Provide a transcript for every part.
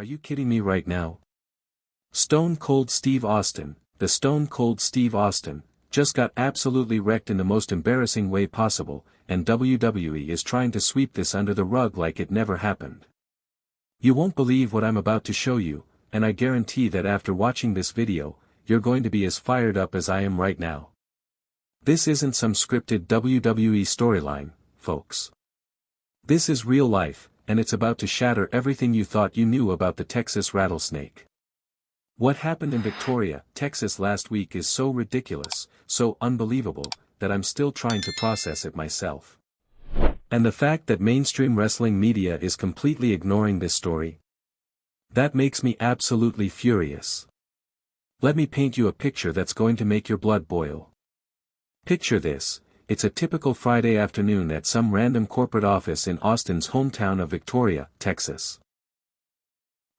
Are you kidding me right now? Stone Cold Steve Austin, the Stone Cold Steve Austin, just got absolutely wrecked in the most embarrassing way possible, and WWE is trying to sweep this under the rug like it never happened. You won't believe what I'm about to show you, and I guarantee that after watching this video, you're going to be as fired up as I am right now. This isn't some scripted WWE storyline, folks. This is real life, and it's about to shatter everything you thought you knew about the Texas rattlesnake. What happened in Victoria, Texas last week is so ridiculous, so unbelievable, that I'm still trying to process it myself. And the fact that mainstream wrestling media is completely ignoring this story, that makes me absolutely furious. Let me paint you a picture that's going to make your blood boil. Picture this, it's a typical Friday afternoon at some random corporate office in Austin's hometown of Victoria, Texas.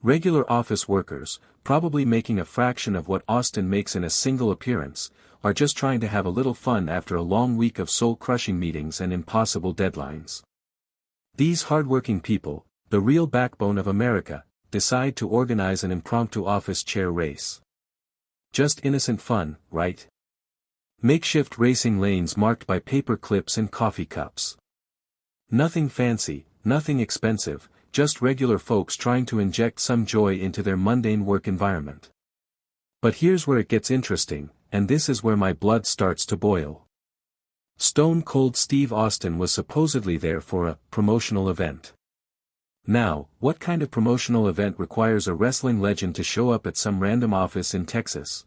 Regular office workers, probably making a fraction of what Austin makes in a single appearance, are just trying to have a little fun after a long week of soul-crushing meetings and impossible deadlines. These hardworking people, the real backbone of America, decide to organize an impromptu office chair race. Just innocent fun, right? Makeshift racing lanes marked by paper clips and coffee cups. Nothing fancy, nothing expensive, just regular folks trying to inject some joy into their mundane work environment. But here's where it gets interesting, and this is where my blood starts to boil. Stone Cold Steve Austin was supposedly there for a promotional event. Now, what kind of promotional event requires a wrestling legend to show up at some random office in Texas?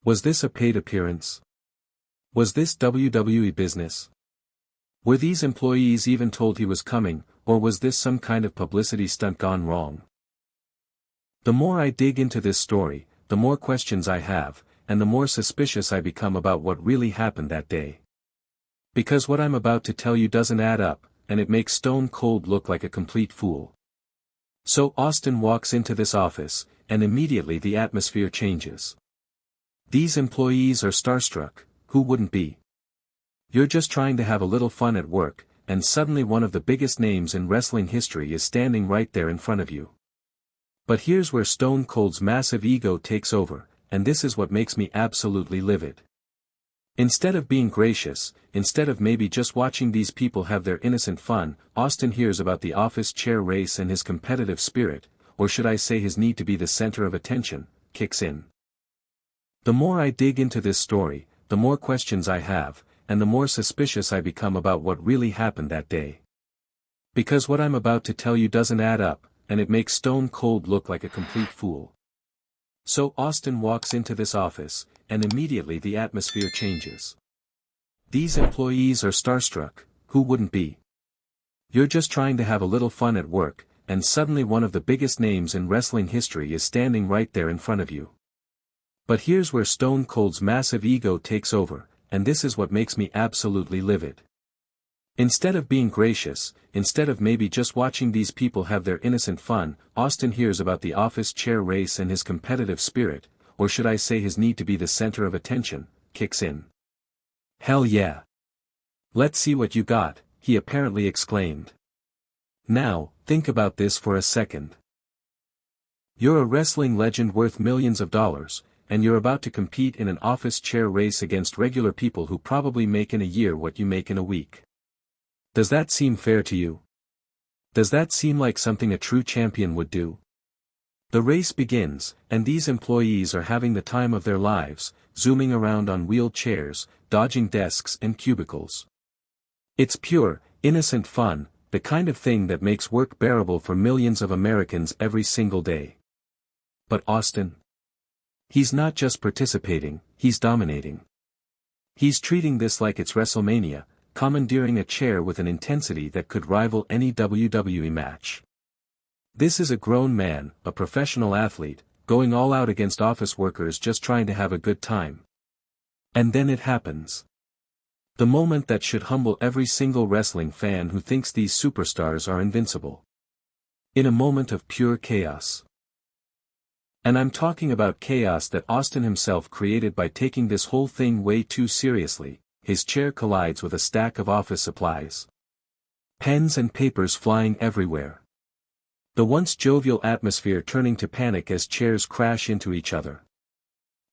Was this a paid appearance? Was this WWE business? Were these employees even told he was coming, or was this some kind of publicity stunt gone wrong? The more I dig into this story, the more questions I have, and the more suspicious I become about what really happened that day. Because what I'm about to tell you doesn't add up, and it makes Stone Cold look like a complete fool. So Austin walks into this office, and immediately the atmosphere changes. These employees are starstruck, who wouldn't be? You're just trying to have a little fun at work, and suddenly one of the biggest names in wrestling history is standing right there in front of you. But here's where Stone Cold's massive ego takes over, and this is what makes me absolutely livid. Instead of being gracious, instead of maybe just watching these people have their innocent fun, Austin hears about the office chair race and his competitive spirit, or should I say his need to be the center of attention, kicks in. The more I dig into this story, the more questions I have, and the more suspicious I become about what really happened that day. Because what I'm about to tell you doesn't add up, and it makes Stone Cold look like a complete fool. So Austin walks into this office, and immediately the atmosphere changes. These employees are starstruck, who wouldn't be? You're just trying to have a little fun at work, and suddenly one of the biggest names in wrestling history is standing right there in front of you. But here's where Stone Cold's massive ego takes over, and this is what makes me absolutely livid. Instead of being gracious, instead of maybe just watching these people have their innocent fun, Austin hears about the office chair race and his competitive spirit, or should I say his need to be the center of attention, kicks in. Hell yeah! Let's see what you got, he apparently exclaimed. Now, think about this for a second. You're a wrestling legend worth millions of dollars, and you're about to compete in an office chair race against regular people who probably make in a year what you make in a week. Does that seem fair to you? Does that seem like something a true champion would do? The race begins, and these employees are having the time of their lives, zooming around on wheeled chairs, dodging desks and cubicles. It's pure, innocent fun, the kind of thing that makes work bearable for millions of Americans every single day. But Austin? He's not just participating, he's dominating. He's treating this like it's WrestleMania, commandeering a chair with an intensity that could rival any WWE match. This is a grown man, a professional athlete, going all out against office workers just trying to have a good time. And then it happens. The moment that should humble every single wrestling fan who thinks these superstars are invincible. In a moment of pure chaos. And I'm talking about chaos that Austin himself created by taking this whole thing way too seriously. His chair collides with a stack of office supplies. Pens and papers flying everywhere. The once jovial atmosphere turning to panic as chairs crash into each other.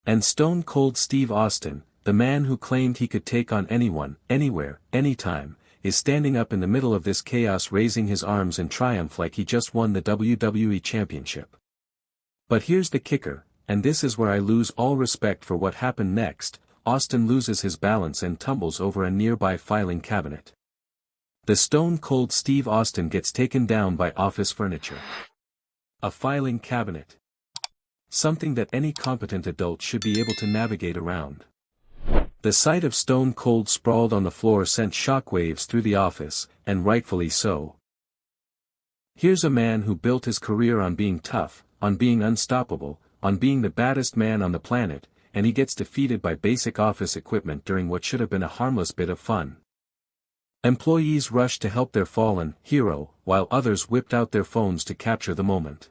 And Stone Cold Steve Austin, the man who claimed he could take on anyone, anywhere, anytime, is standing up in the middle of this chaos, raising his arms in triumph like he just won the WWE Championship. But here's the kicker, and this is where I lose all respect for what happened next. Austin loses his balance and tumbles over a nearby filing cabinet. The Stone Cold Steve Austin gets taken down by office furniture. A filing cabinet. Something that any competent adult should be able to navigate around. The sight of Stone Cold sprawled on the floor sent shockwaves through the office, and rightfully so. Here's a man who built his career on being tough, on being unstoppable, on being the baddest man on the planet, and he gets defeated by basic office equipment during what should have been a harmless bit of fun. Employees rushed to help their fallen hero, while others whipped out their phones to capture the moment.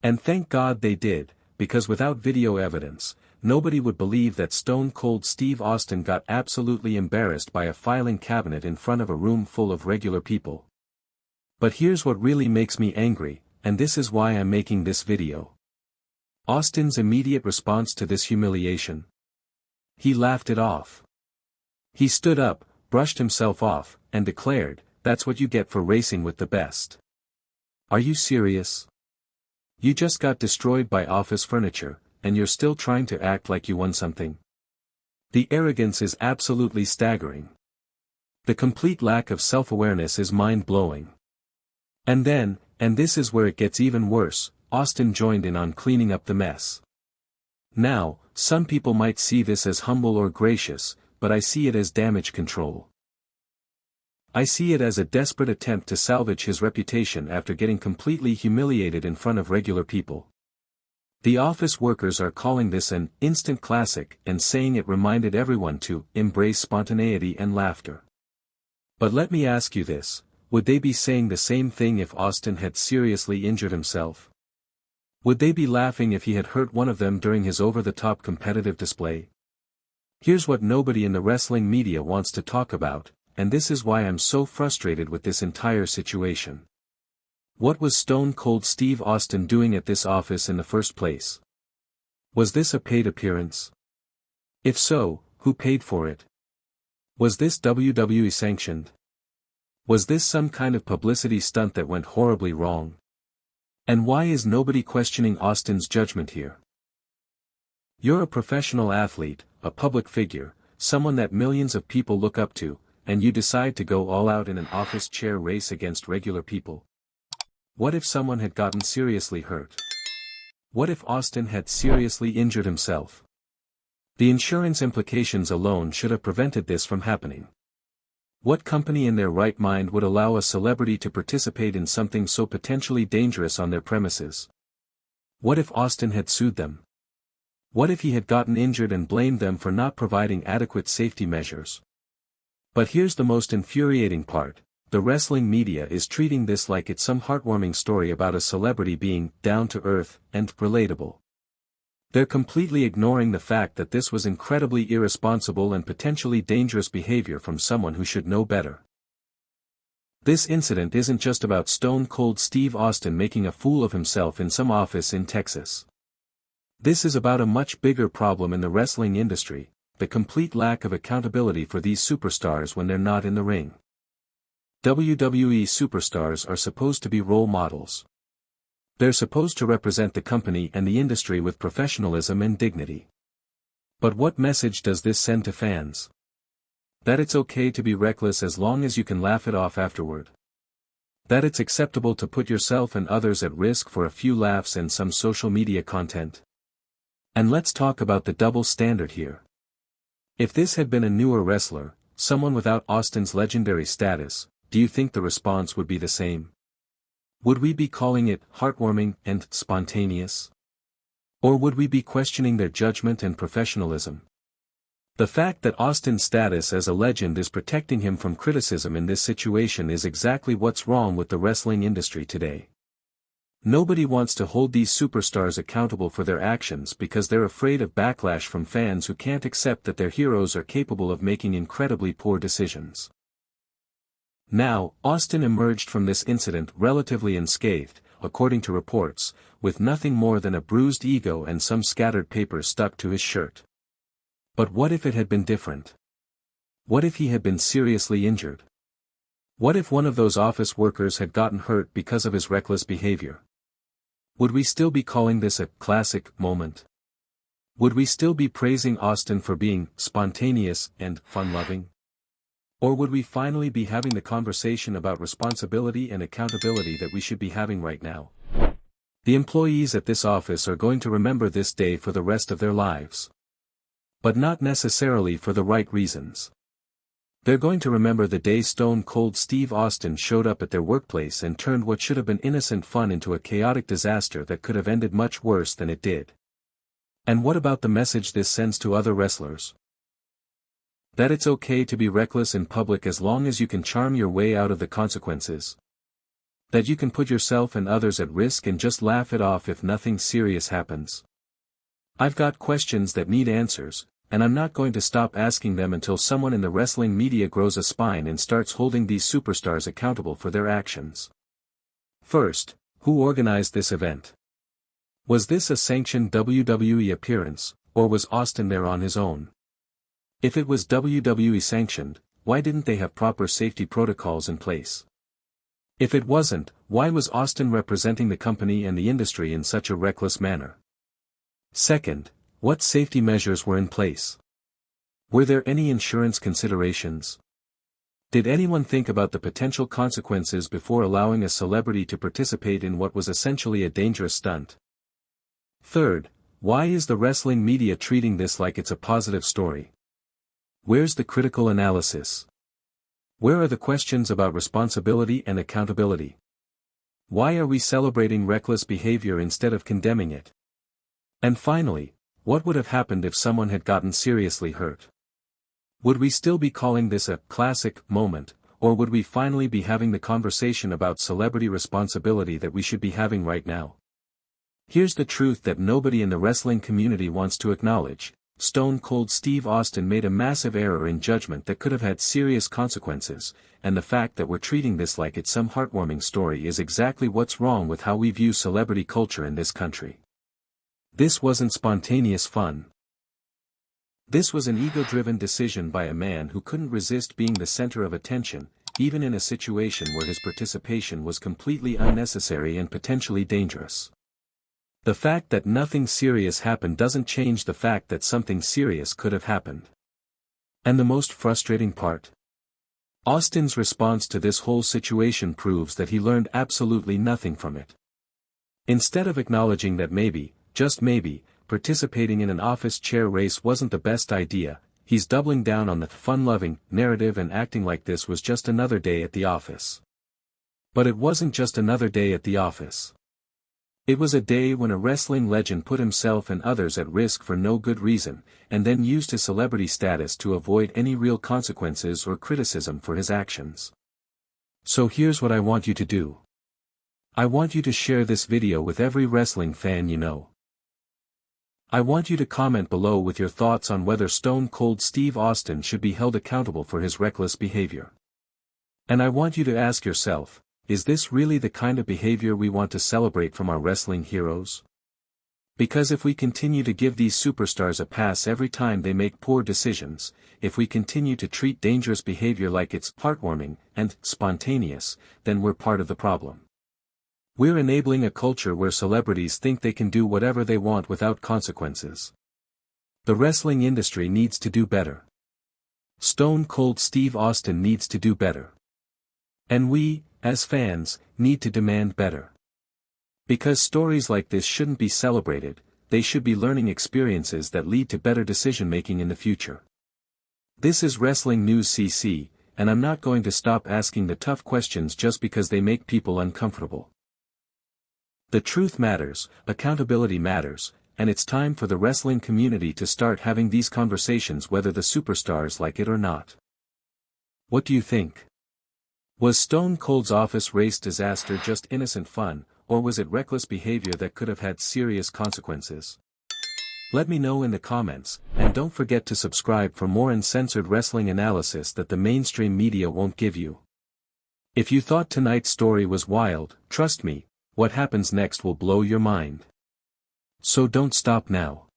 And thank God they did, because without video evidence, nobody would believe that Stone Cold Steve Austin got absolutely embarrassed by a filing cabinet in front of a room full of regular people. But here's what really makes me angry, and this is why I'm making this video. Austin's immediate response to this humiliation. He laughed it off. He stood up, brushed himself off, and declared, "That's what you get for racing with the best." Are you serious? You just got destroyed by office furniture, and you're still trying to act like you won something? The arrogance is absolutely staggering. The complete lack of self-awareness is mind-blowing. And then, and this is where it gets even worse, Austin joined in on cleaning up the mess. Now, some people might see this as humble or gracious, but I see it as damage control. I see it as a desperate attempt to salvage his reputation after getting completely humiliated in front of regular people. The office workers are calling this an instant classic and saying it reminded everyone to embrace spontaneity and laughter. But let me ask you this, would they be saying the same thing if Austin had seriously injured himself? Would they be laughing if he had hurt one of them during his over-the-top competitive display? Here's what nobody in the wrestling media wants to talk about, and this is why I'm so frustrated with this entire situation. What was Stone Cold Steve Austin doing at this office in the first place? Was this a paid appearance? If so, who paid for it? Was this WWE sanctioned? Was this some kind of publicity stunt that went horribly wrong? And why is nobody questioning Austin's judgment here? You're a professional athlete, a public figure, someone that millions of people look up to, and you decide to go all out in an office chair race against regular people. What if someone had gotten seriously hurt? What if Austin had seriously injured himself? The insurance implications alone should have prevented this from happening. What company in their right mind would allow a celebrity to participate in something so potentially dangerous on their premises? What if Austin had sued them? What if he had gotten injured and blamed them for not providing adequate safety measures? But here's the most infuriating part, the wrestling media is treating this like it's some heartwarming story about a celebrity being down to earth and relatable. They're completely ignoring the fact that this was incredibly irresponsible and potentially dangerous behavior from someone who should know better. This incident isn't just about Stone Cold Steve Austin making a fool of himself in some office in Texas. This is about a much bigger problem in the wrestling industry, the complete lack of accountability for these superstars when they're not in the ring. WWE superstars are supposed to be role models. They're supposed to represent the company and the industry with professionalism and dignity. But what message does this send to fans? That it's okay to be reckless as long as you can laugh it off afterward. That it's acceptable to put yourself and others at risk for a few laughs and some social media content. And let's talk about the double standard here. If this had been a newer wrestler, someone without Austin's legendary status, do you think the response would be the same? Would we be calling it heartwarming and spontaneous? Or would we be questioning their judgment and professionalism? The fact that Austin's status as a legend is protecting him from criticism in this situation is exactly what's wrong with the wrestling industry today. Nobody wants to hold these superstars accountable for their actions because they're afraid of backlash from fans who can't accept that their heroes are capable of making incredibly poor decisions. Now, Austin emerged from this incident relatively unscathed, according to reports, with nothing more than a bruised ego and some scattered papers stuck to his shirt. But what if it had been different? What if he had been seriously injured? What if one of those office workers had gotten hurt because of his reckless behavior? Would we still be calling this a classic moment? Would we still be praising Austin for being spontaneous and fun-loving? Or would we finally be having the conversation about responsibility and accountability that we should be having right now? The employees at this office are going to remember this day for the rest of their lives. But not necessarily for the right reasons. They're going to remember the day Stone Cold Steve Austin showed up at their workplace and turned what should have been innocent fun into a chaotic disaster that could have ended much worse than it did. And what about the message this sends to other wrestlers? That it's okay to be reckless in public as long as you can charm your way out of the consequences. That you can put yourself and others at risk and just laugh it off if nothing serious happens. I've got questions that need answers, and I'm not going to stop asking them until someone in the wrestling media grows a spine and starts holding these superstars accountable for their actions. First, who organized this event? Was this a sanctioned WWE appearance, or was Austin there on his own? If it was WWE sanctioned, why didn't they have proper safety protocols in place? If it wasn't, why was Austin representing the company and the industry in such a reckless manner? Second, what safety measures were in place? Were there any insurance considerations? Did anyone think about the potential consequences before allowing a celebrity to participate in what was essentially a dangerous stunt? Third, why is the wrestling media treating this like it's a positive story? Where's the critical analysis? Where are the questions about responsibility and accountability? Why are we celebrating reckless behavior instead of condemning it? And finally, what would have happened if someone had gotten seriously hurt? Would we still be calling this a classic moment, or would we finally be having the conversation about celebrity responsibility that we should be having right now? Here's the truth that nobody in the wrestling community wants to acknowledge. Stone Cold Steve Austin made a massive error in judgment that could have had serious consequences, and the fact that we're treating this like it's some heartwarming story is exactly what's wrong with how we view celebrity culture in this country. This wasn't spontaneous fun. This was an ego-driven decision by a man who couldn't resist being the center of attention, even in a situation where his participation was completely unnecessary and potentially dangerous. The fact that nothing serious happened doesn't change the fact that something serious could have happened. And the most frustrating part? Austin's response to this whole situation proves that he learned absolutely nothing from it. Instead of acknowledging that maybe, just maybe, participating in an office chair race wasn't the best idea, he's doubling down on the fun-loving narrative and acting like this was just another day at the office. But it wasn't just another day at the office. It was a day when a wrestling legend put himself and others at risk for no good reason, and then used his celebrity status to avoid any real consequences or criticism for his actions. So here's what I want you to do. I want you to share this video with every wrestling fan you know. I want you to comment below with your thoughts on whether Stone Cold Steve Austin should be held accountable for his reckless behavior. And I want you to ask yourself, is this really the kind of behavior we want to celebrate from our wrestling heroes? Because if we continue to give these superstars a pass every time they make poor decisions, if we continue to treat dangerous behavior like it's heartwarming and spontaneous, then we're part of the problem. We're enabling a culture where celebrities think they can do whatever they want without consequences. The wrestling industry needs to do better. Stone Cold Steve Austin needs to do better. And we, as fans, need to demand better. Because stories like this shouldn't be celebrated, they should be learning experiences that lead to better decision-making in the future. This is WrestlingNewsCC, and I'm not going to stop asking the tough questions just because they make people uncomfortable. The truth matters, accountability matters, and it's time for the wrestling community to start having these conversations whether the superstars like it or not. What do you think? Was Stone Cold's office race disaster just innocent fun, or was it reckless behavior that could have had serious consequences? Let me know in the comments, and don't forget to subscribe for more uncensored wrestling analysis that the mainstream media won't give you. If you thought tonight's story was wild, trust me, What happens next will blow your mind. So don't stop now.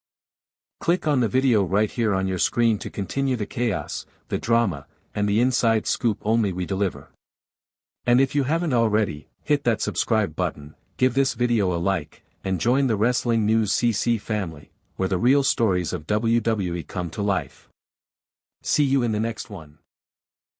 Click on the video right here on your screen to continue the chaos, the drama, and the inside scoop only we deliver. And if you haven't already, hit that subscribe button, give this video a like, and join the Wrestling News CC family, where the real stories of WWE come to life. See you in the next one.